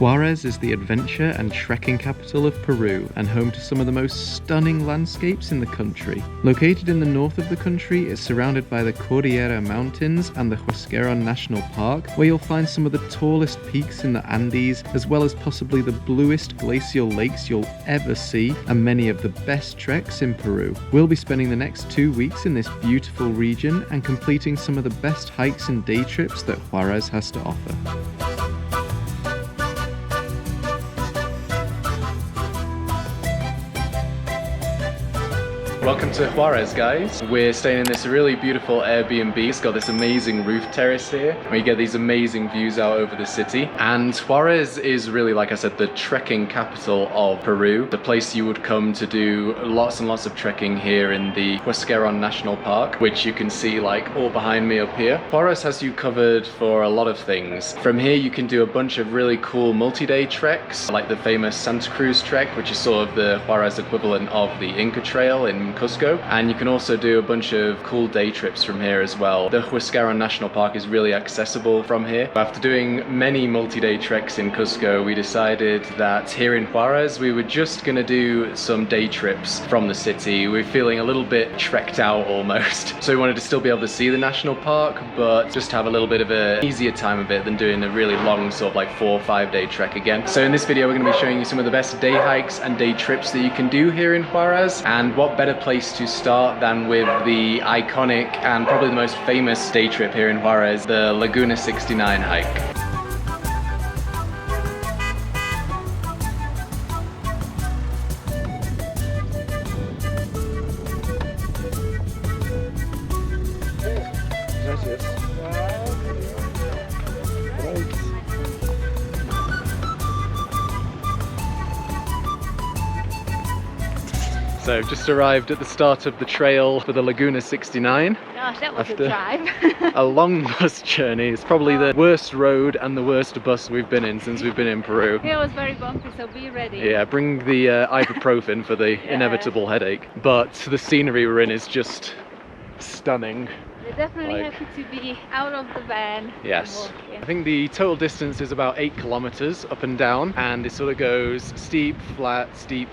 Huaraz is the adventure and trekking capital of Peru and home to some of the most stunning landscapes in the country. Located in the north of the country, it's surrounded by the Cordillera Mountains and the Huascaran National Park, where you'll find some of the tallest peaks in the Andes, as well as possibly the bluest glacial lakes you'll ever see, and many of the best treks in Peru. We'll be spending the next 2 weeks in this beautiful region and completing some of the best hikes and day trips that Huaraz has to offer. Welcome to Huaraz, guys. We're staying in this really beautiful Airbnb. It's got this amazing roof terrace here, where you get these amazing views out over the city. And Huaraz is really, like I said, the trekking capital of Peru. The place you would come to do lots and lots of trekking here in the Huascaran National Park, which you can see like all behind me up here. Huaraz has you covered for a lot of things. From here you can do a bunch of really cool multi-day treks, like the famous Santa Cruz trek, which is sort of the Huaraz equivalent of the Inca Trail in Cusco, and you can also do a bunch of cool day trips from here as well. The Huascaran National Park is really accessible from here. After doing many multi-day treks in Cusco, we decided that here in Huaraz we were just gonna do some day trips from the city. We're feeling a little bit trekked out almost, so we wanted to still be able to see the national park, but just have a little bit of an easier time of it than doing a really long sort of like 4 or 5 day trek again. So in this video we're going to be showing you some of the best day hikes and day trips that you can do here in Huaraz, and what better place to start than with the iconic and probably the most famous day trip here in Huaraz, the Laguna 69 hike. So I've just arrived at the start of the trail for the Laguna 69. Gosh, that was a drive. A long bus journey. It's probably the worst road and the worst bus we've been in since we've been in Peru. It was very bumpy, so be ready. Yeah, bring the ibuprofen for the inevitable headache. But the scenery we're in is just stunning. We're definitely happy to be out of the van. Yes. I think the total distance is about 8 kilometers up and down, and it sort of goes steep, flat, a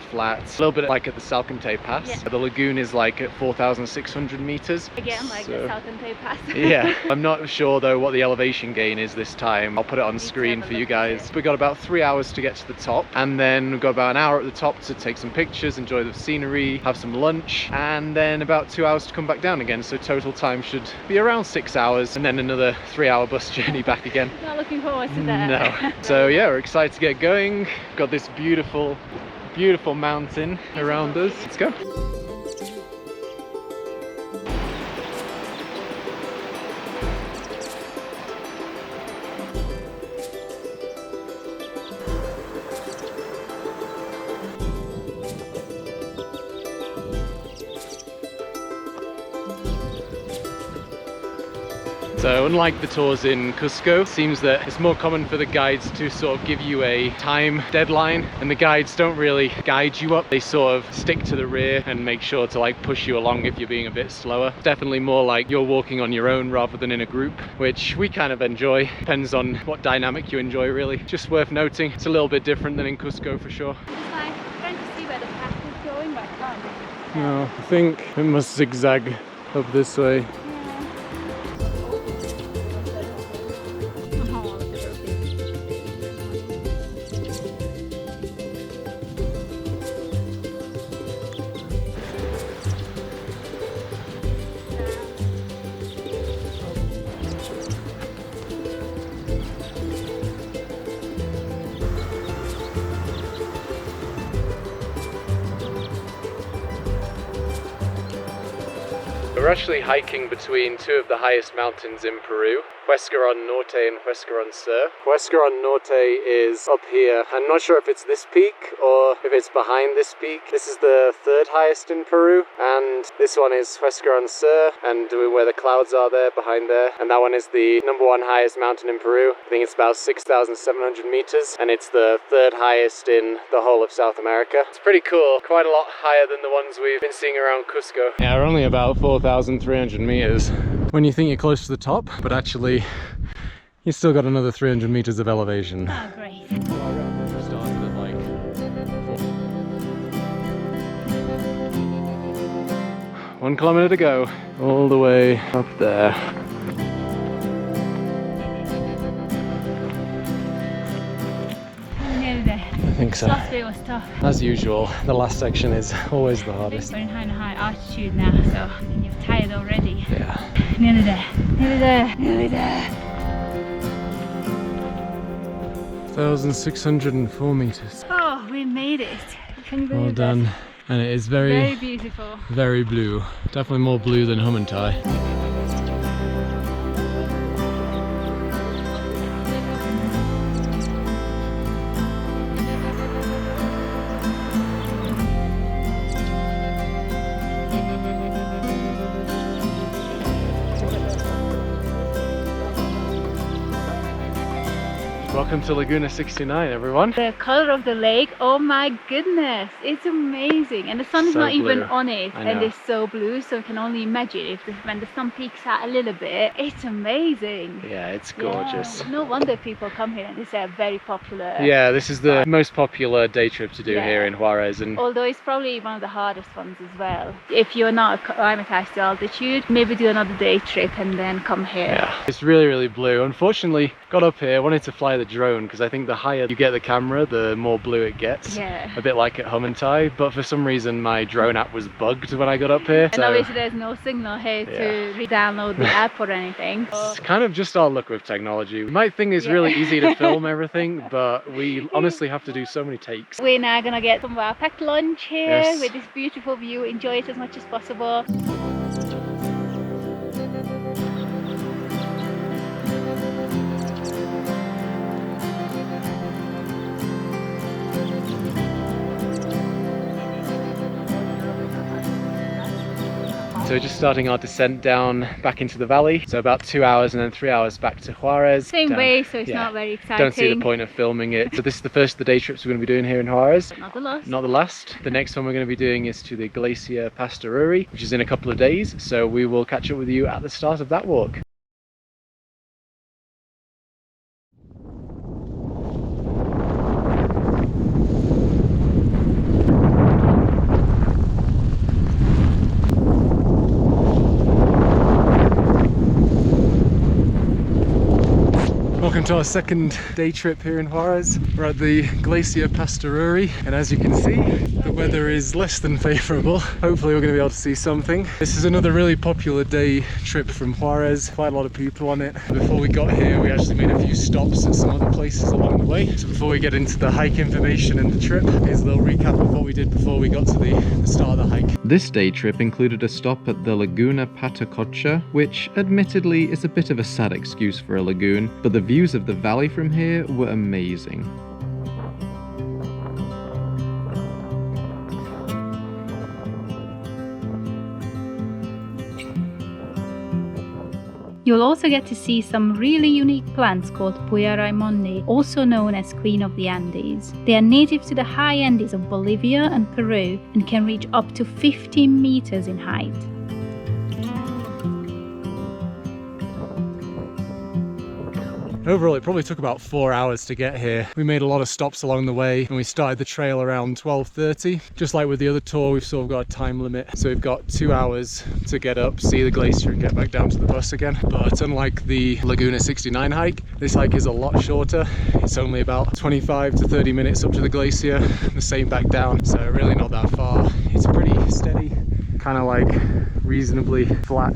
little bit like at the Salcantay Pass. Yeah. The lagoon is like at 4,600 meters. Again, like the Salcantay Pass. Yeah. I'm not sure though what the elevation gain is this time. I'll put it on screen for you guys. We got about 3 hours to get to the top, and then we've got about an hour at the top to take some pictures, enjoy the scenery, have some lunch, and then about 2 hours to come back down again. So total time should be around 6 hours, and then another 3-hour bus journey back again. Not looking forward to that. No. So yeah, we're excited to get going. Got this beautiful mountain around us. Let's go. So unlike the tours in Cusco, it seems that it's more common for the guides to sort of give you a time deadline, and the guides don't really guide you up. They sort of stick to the rear and make sure to like push you along if you're being a bit slower. Definitely more like you're walking on your own rather than in a group, which we kind of enjoy. Depends on what dynamic you enjoy, really. Just worth noting, it's a little bit different than in Cusco for sure. It's like trying to see where the path is going, but can't. No, I think it must zigzag up this way. We're actually hiking between two of the highest mountains in Peru, Huascaran Norte and Huascaran Sur. Huascaran Norte is up here. I'm not sure if it's this peak or if it's behind this peak. This is the third highest in Peru, and this one is Huascaran Sur, and where the clouds are there behind there, and that one is the #1 highest mountain in Peru. I think it's about 6,700 meters, and it's the third highest in the whole of South America. It's pretty cool, quite a lot higher than the ones we've been seeing around Cusco. Yeah, we're only about 4,300 meters when you think you're close to the top, but actually You still got another 300 meters of elevation. Oh, great. Started at like 1 kilometer to go, all the way up there. Nearly there. I think so. Last bit was tough. As usual, the last section is always the hardest. We're in high altitude now, so you're tired already. Yeah. Nearly there. Nearly there. Nearly there. 1,604 meters. Oh, we made it. Can you believe Well done. that? And it is Very beautiful. very blue. Definitely more blue than Humantai. Welcome to Laguna 69, everyone. The color of the lake, oh my goodness, it's amazing. And the sun is So not even blue. on it, I and know. it's so blue, so you can only imagine when the sun peaks out a little bit. It's amazing. Yeah, it's gorgeous. Yeah. No wonder people come here, and it's a very popular. Yeah, this is the most popular day trip to do Yeah. here in Huaraz, and Although it's probably one of the hardest ones as well. If you're not acclimatized to altitude, maybe do another day trip and then come here. yeah, it's really blue. Unfortunately, got up here, wanted to fly the drone because I think the higher you get the camera, the more blue it gets. Yeah. A bit like at Humantai, but for some reason my drone app was bugged when I got up here. And obviously there's no signal here to re-download the app or anything. It's kind of just our luck with technology. We might think it's really easy to film everything, but we honestly have to do so many takes. We're now gonna get some of our packed lunch here Yes. with this beautiful view. Enjoy it as much as possible. So we're just starting our descent down back into the valley. So about 2 hours and then 3 hours back to Huaraz. Same Down- way, so it's yeah. not very exciting. Don't see the point of filming it. So this is the first of the day trips we're going to be doing here in Huaraz. Not the last. Not the last. The next one we're going to be doing is to the Glacier Pastoruri, which is in a couple of days. So we will catch up with you at the start of that walk. Welcome to our second day trip here in Huaraz. We're at the Glacier Pastoruri, and as you can see, the weather is less than favourable. Hopefully we're going to be able to see something. This is another really popular day trip from Huaraz. Quite a lot of people on it. Before we got here, we actually made a few stops at some other places along the way. So before we get into the hike information and the trip, here's a little recap of what we did before we got to the start of the hike. This day trip included a stop at the Laguna Paron, which admittedly is a bit of a sad excuse for a lagoon, but the views of the valley from here were amazing. You'll also get to see some really unique plants called Puya Raimonde, also known as Queen of the Andes. They are native to the high Andes of Bolivia and Peru and can reach up to 15 meters in height. Overall, it probably took about 4 hours to get here. We made a lot of stops along the way and we started the trail around 12:30. Just like with the other tour, we've sort of got a time limit. So we've got 2 hours to get up, see the glacier and get back down to the bus again. But unlike the Laguna 69 hike, this hike is a lot shorter. It's only about 25 to 30 minutes up to the glacier, the same back down. So really not that far. It's pretty steady, kind of like reasonably flat.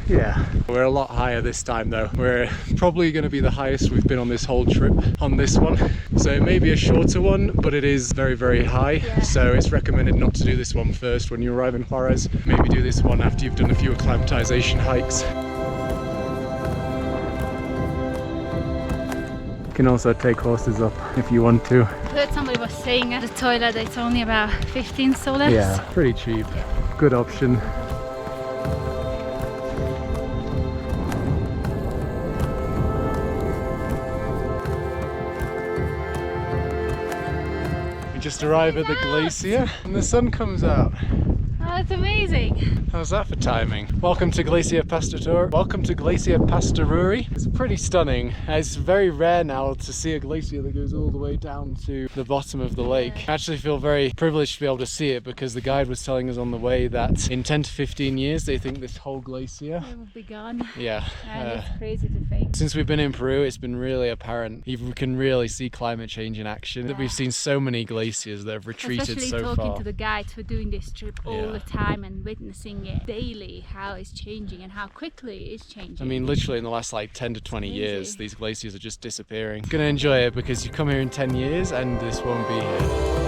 Yeah, we're a lot higher this time though. We're probably going to be the highest we've been on this whole trip on this one. So it may be a shorter one, but it is very high. Yeah. So it's recommended not to do this one first when you arrive in Huaraz. Maybe do this one after you've done a few acclimatization hikes. You can also take horses up if you want to. I heard somebody was saying at the toilet that it's only about 15 soles. Yeah, pretty cheap. Good option. Just arrive at the glacier and the sun comes out. Oh, That's amazing. How's that for timing? Welcome to Glacier Pastoruri. Welcome to Glacier Pastoruri. It's pretty stunning. It's very rare now to see a glacier that goes all the way down to the bottom of the lake. I actually feel very privileged to be able to see it because the guide was telling us on the way that in 10 to 15 years they think this whole glacier It will be gone. yeah. And it's crazy to think. Since we've been in Peru, it's been really apparent. We can really see climate change in action. That we've seen so many glaciers that have retreated Especially so talking far. to the guides who are doing this trip all Yeah. the time and witnessing it daily, how it's changing and how quickly it's changing. I mean, literally in the last like 10 to 20 Crazy. years, these glaciers are just disappearing. Gonna enjoy it because you come here in 10 years and this won't be here.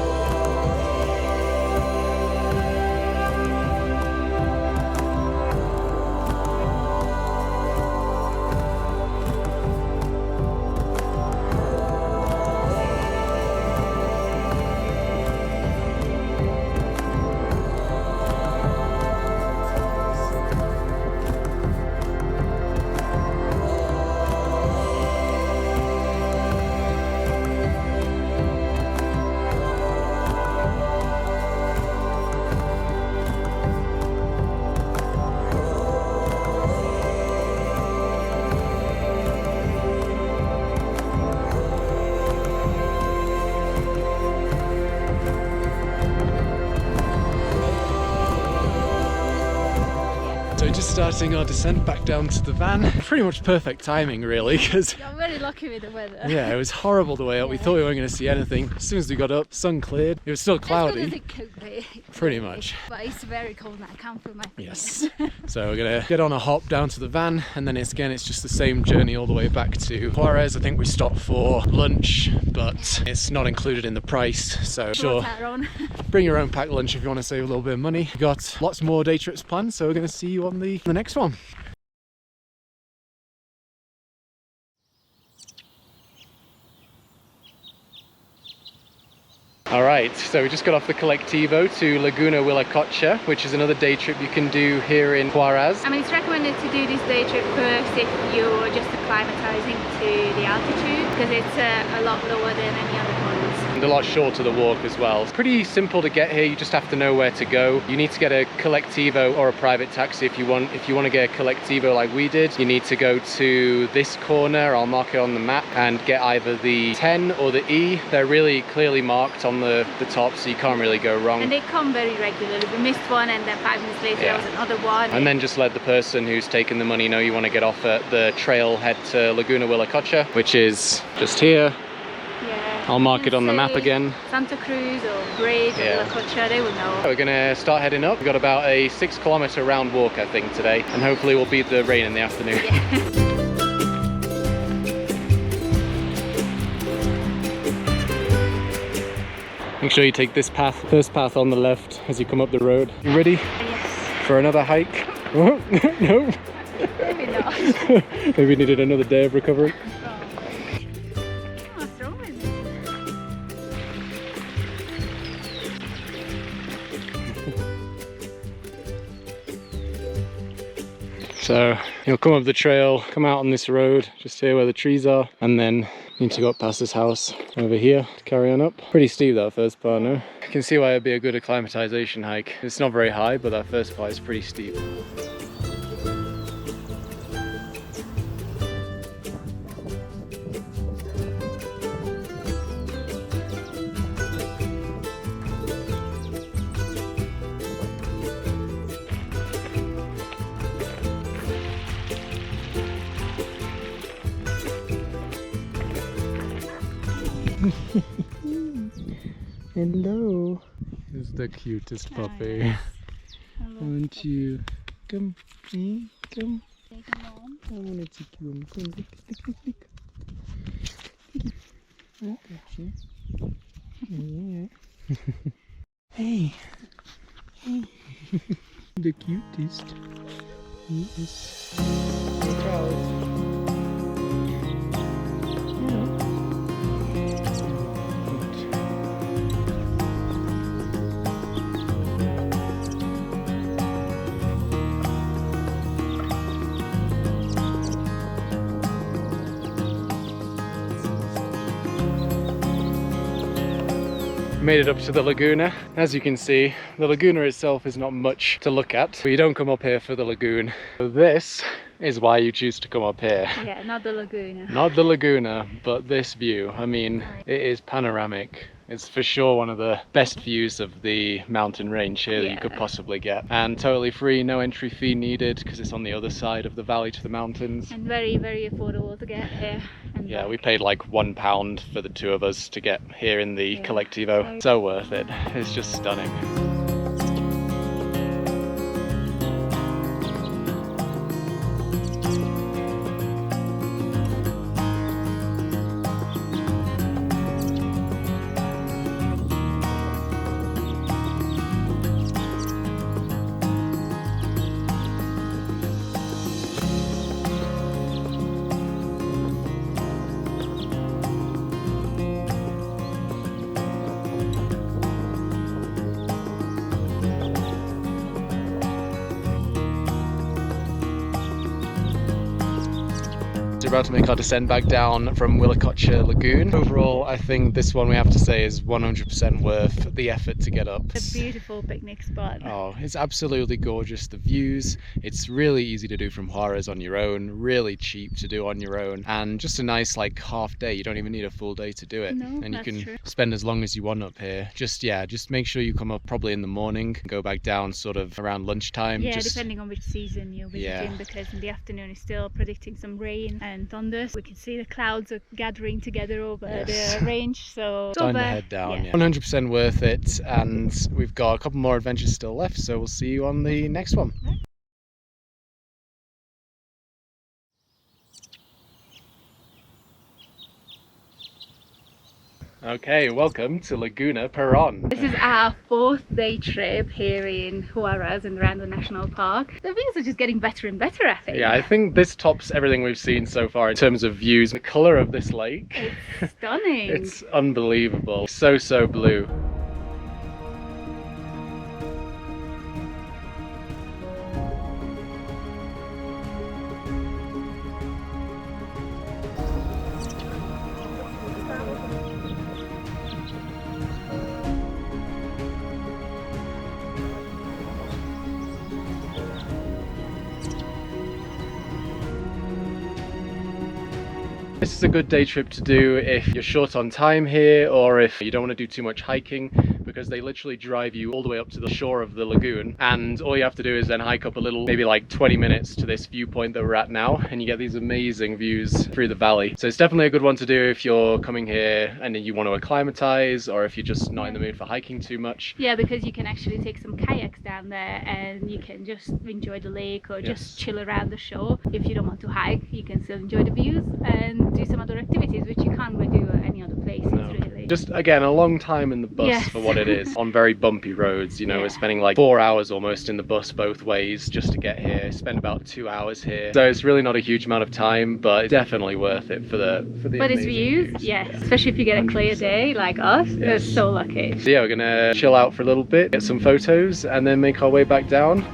So just starting our descent back down to the van. Pretty much perfect timing really, because You're very lucky with the weather. yeah, it was horrible the way up. We thought we weren't going to see anything. As soon as we got up, sun cleared. It was still As good cloudy. as it could be. Pretty much. But it's very cold and I can't feel my feet. Yes. So we're gonna get on a hop down to the van, and then it's just the same journey all the way back to Huaraz. I think we stopped for lunch, but it's not included in the price. So sure, bring your own packed lunch if you want to save a little bit of money. We've got lots more day trips planned, so we're gonna see you on the next one. Alright, so we just got off the Colectivo to Laguna Wilacocha, which is another day trip you can do here in Huaraz. I mean, it's recommended to do this day trip first if you're just acclimatizing to the altitude, because it's a lot lower than any other ones. And a lot shorter the walk as well. It's pretty simple to get here, you just have to know where to go. You need to get a Colectivo or a private taxi if you want. If you want to get a Colectivo like we did, you need to go to this corner, I'll mark it on the map, and get either the 10 or the E. They're really clearly marked on the top, so you can't really go wrong. And they come very regularly. We missed one and then 5 minutes later there was another one. And then just let the person who's taking the money know you want to get off at the trailhead to Laguna Wilacocha, which is just here. Yeah. I'll mark it on the map again. Santa Cruz or Bridge or Wilacocha, they will know. We're gonna start heading up. We've got about a 6-kilometer round walk, I think, today, and hopefully we'll beat the rain in the afternoon. Yeah. Make sure you take this path, first path on the left as you come up the road. You ready? Yes. For another hike? Oh, no. Maybe not. Maybe needed another day of recovery. What's wrong with me? So you'll come up the trail, come out on this road, just here where the trees are, and then need to go up past this house over here to carry on up. Pretty steep that first part, no? You can see why it'd be a good acclimatization hike. It's not very high, but that first part is pretty steep. Hello. This is the cutest puppy. Won't you come? Come. I want to take you on. Come, look. Oh, yeah. Hey. Hey. The cutest. Yes. Look out. Made it up to the Laguna. As you can see, the Laguna itself is not much to look at, but you don't come up here for the lagoon. So this is why you choose to come up here. Yeah, not the Laguna. Not the Laguna, but this view. I mean, it is panoramic. It's for sure one of the best views of the mountain range here that you could possibly get. And totally free, no entry fee needed, because it's on the other side of the valley to the mountains. And very, very affordable to get here. And yeah, we paid like £1 for the two of us to get here in the Collectivo. So worth it. It's just stunning. We're about to make our descent back down from Wilacocha Lagoon. Overall, I think this one we have to say is 100% worth the effort to get up. It's a beautiful picnic spot. Oh, it's absolutely gorgeous. The views, it's really easy to do from Huaraz on your own, really cheap to do on your own, and just a nice like half day. You don't even need a full day to do it. No, and you that's can true. spend as long as you want up here. Just make sure you come up probably in the morning and go back down sort of around lunchtime. Yeah, depending on which season you're visiting, because in the afternoon it's still predicting some rain and thunder. We can see the clouds are gathering together over the range, so time to head down. 100% worth it, and we've got a couple more adventures still left, so we'll see you on the next one. Okay, welcome to Laguna Paron. This is our 4th day trip here in Huaraz and around the national park. The views are just getting better and better, I think. Yeah, I think this tops everything we've seen so far in terms of views. The colour of this lake. It's stunning. It's unbelievable. So blue. This is a good day trip to do if you're short on time here, or if you don't want to do too much hiking, because they literally drive you all the way up to the shore of the lagoon, and all you have to do is then hike up a little, maybe like 20 minutes to this viewpoint that we're at now, and you get these amazing views through the valley. So it's definitely a good one to do if you're coming here and you want to acclimatize, or if you're just not in the mood for hiking too much. Yeah, because you can actually take some kayaks down there and you can just enjoy the lake, or just chill around the shore. If you don't want to hike, you can still enjoy the views and do some other activities which you can't really do at any other places, really. Just again, a long time in the bus for what it is. On very bumpy roads, you know, we're spending like 4 hours almost in the bus both ways just to get here. Spend about 2 hours here. So it's really not a huge amount of time, but definitely worth it for the But it's views, especially if you get a clear day like us. We're so lucky. So yeah, we're gonna chill out for a little bit, get some photos, and then make our way back down.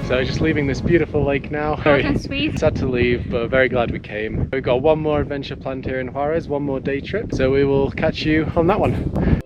So just leaving this beautiful lake now. Short and sweet. Sad to leave, but very glad we came. We've got one more adventure planned here in Huaraz, one more day trip. So we will catch you on that one.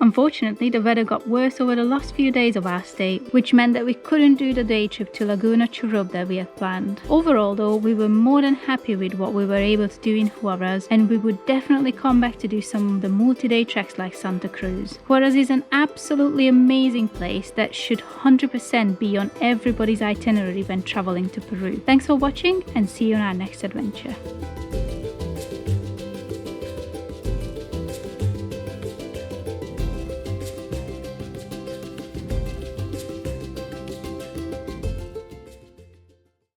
Unfortunately, the weather got worse over the last few days of our stay, which meant that we couldn't do the day trip to Laguna Churub that we had planned. Overall though, we were more than happy with what we were able to do in Huaraz, and we would definitely come back to do some of the multi-day treks like Santa Cruz. Huaraz is an absolutely amazing place that should 100% be on everybody's itinerary when traveling to Peru. Thanks for watching, and see you on our next adventure.